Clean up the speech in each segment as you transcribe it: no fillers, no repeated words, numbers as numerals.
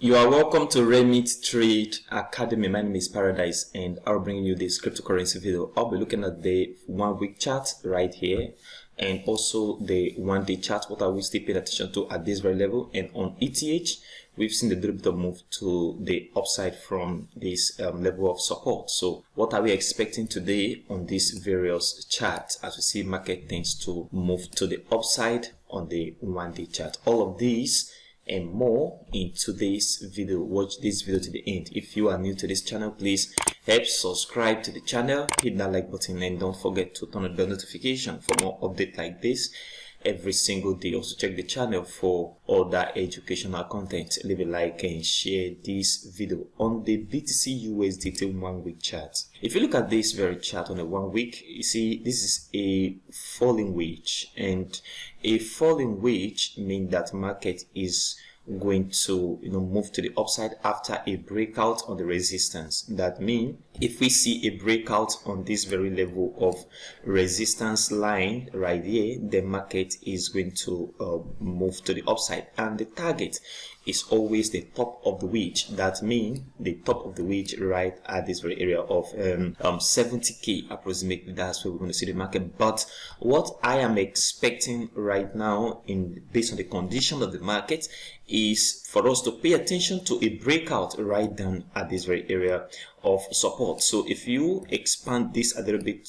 You are welcome to Remit Trade Academy. My name is Paradise and I'll bring you this cryptocurrency video. I'll be looking at the 1 week chart right here and also the 1 day chart. What are we still paying attention to at this very level? And on ETH, we've seen the little bit of move to the upside from this level of support. So what are we expecting today on these various charts as we see market tends to move to the upside on the 1 day chart? All of these and more in today's video. Watch this video to the end. If you are new to this channel, please help subscribe to the channel, hit that like button, and don't forget to turn on the notification for more updates like this every single day. Also check the channel for other educational content. Leave a like and share this video on the BTC USDT 1 week chart. If you look at this very chart on a 1 week, you see this is a falling wedge, and a falling wedge means that market is going to move to the upside after a breakout on the resistance. That means if we see a breakout on this very level of resistance line right here, the market is going to move to the upside, and the target is always the top of the wedge. That means the top of the wedge right at this very area of 70k approximately. That's where we're going to see the market. But what I am expecting right now, based on the condition of the market, is for us to pay attention to a breakout right down at this very area of support. So if you expand this a little bit,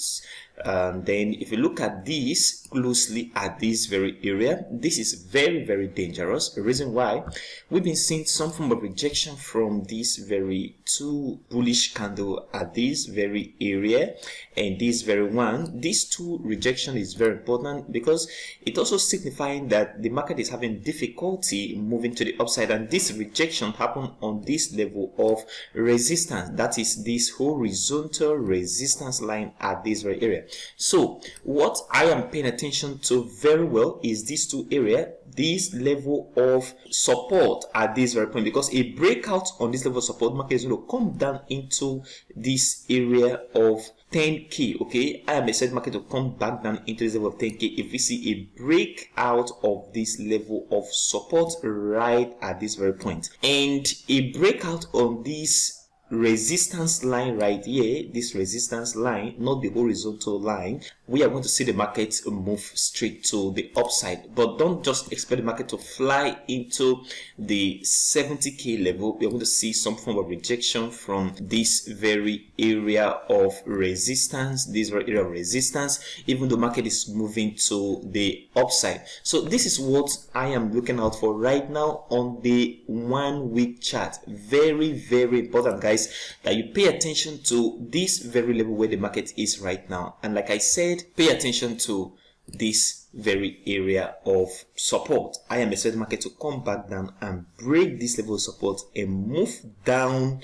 then if you look at this closely at this very area, this is very dangerous. The reason why, we've been seeing some form of rejection from this very two bullish candle at this very area and this very one. These two rejection is very important because it also signifying that the market is having difficulty moving to the upside, and this rejection happened on this level of resistance. That is this horizontal resistance line at this very area. So what I am paying attention to very well is these two areas, this level of support at this very point, because a breakout on this level of support, market is going to come down into this area of 10k. Okay, I am expecting market to come back down into this level of 10k if we see a breakout of this level of support right at this very point, and a breakout on this resistance line right here, this resistance line, not the horizontal line, we are going to see the market move straight to the upside. But don't just expect the market to fly into the 70k level. We are going to see some form of rejection from this very area of resistance, this very area of resistance, even though market is moving to the upside. So this is what I am looking out for right now on the 1 week chart. Very important, guys, that you pay attention to this very level where the market is right now. And like I said, pay attention to this very area of support. I am expecting the market to come back down and break this level of support and move down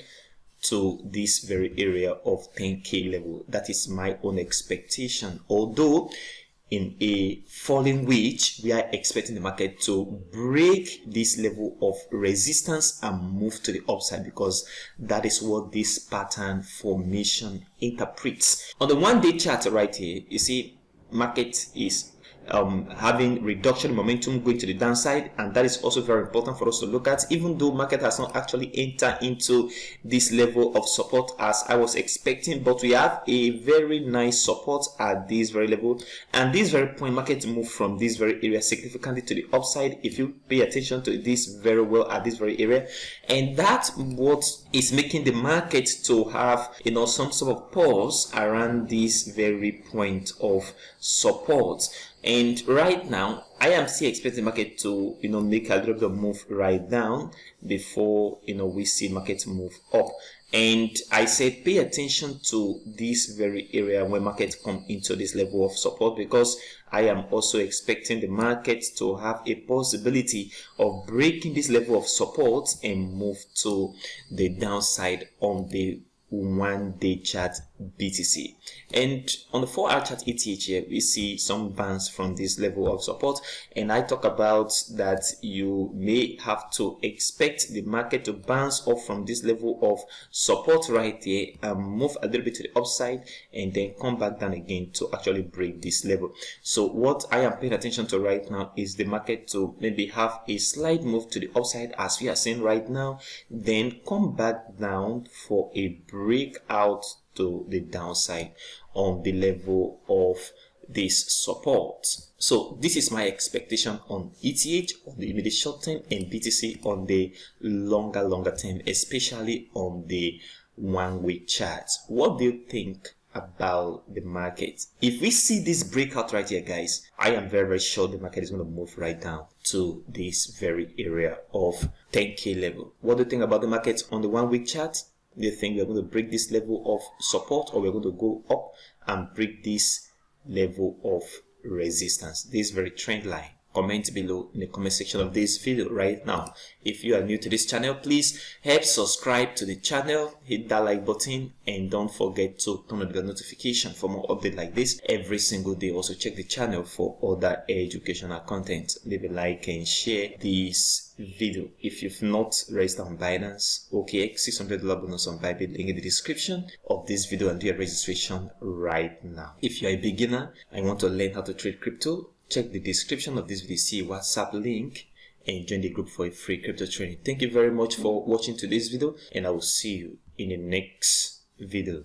to this very area of 10k level. That is my own expectation. Although in a falling wedge, we are expecting the market to break this level of resistance and move to the upside, because that is what this pattern formation interprets. On the 1 day chart right here, you see market is having reduction in momentum going to the downside, and that is also very important for us to look at, even though market has not actually entered into this level of support as I was expecting. But we have a very nice support at this very level, and this very point market move from this very area significantly to the upside if you pay attention to this very well at this very area. And that's what is making the market to have some sort of pause around this very point of support. And right now, I am still expecting the market to, make a little bit of move right down before, we see market move up. And I said, pay attention to this very area when market come into this level of support, because I am also expecting the market to have a possibility of breaking this level of support and move to the downside on the 1 day chart BTC. And on the 4-hour chart ETH here, we see some bounce from this level of support, and I talk about that you may have to expect the market to bounce off from this level of support right here and move a little bit to the upside and then come back down again to actually break this level. So what I am paying attention to right now is the market to maybe have a slight move to the upside as we are seeing right now, then come back down for a breakout to the downside on the level of this support. So this is my expectation on ETH on the immediate short term and BTC on the longer term, especially on the 1 week chart. What do you think about the market? If we see this breakout right here, guys, I am very sure the market is going to move right down to this very area of 10k level. What do you think about the market on the 1 week chart? Do you think we're going to break this level of support, or we're going to go up and break this level of resistance, this very trend line? Comment below in the comment section of this video right now. If you are new to this channel, please help subscribe to the channel, hit that like button, and don't forget to turn on the notification for more updates like this every single day. Also check the channel for other educational content. Leave a like and share this video. If you've not registered on Binance, okay, $600 bonus on Bybit, link in the description of this video, and do your registration right now. If you're a beginner and want to learn how to trade crypto, check the description of this video, see WhatsApp link, and join the group for a free crypto training. Thank you very much for watching today's video, and I will see you in the next video.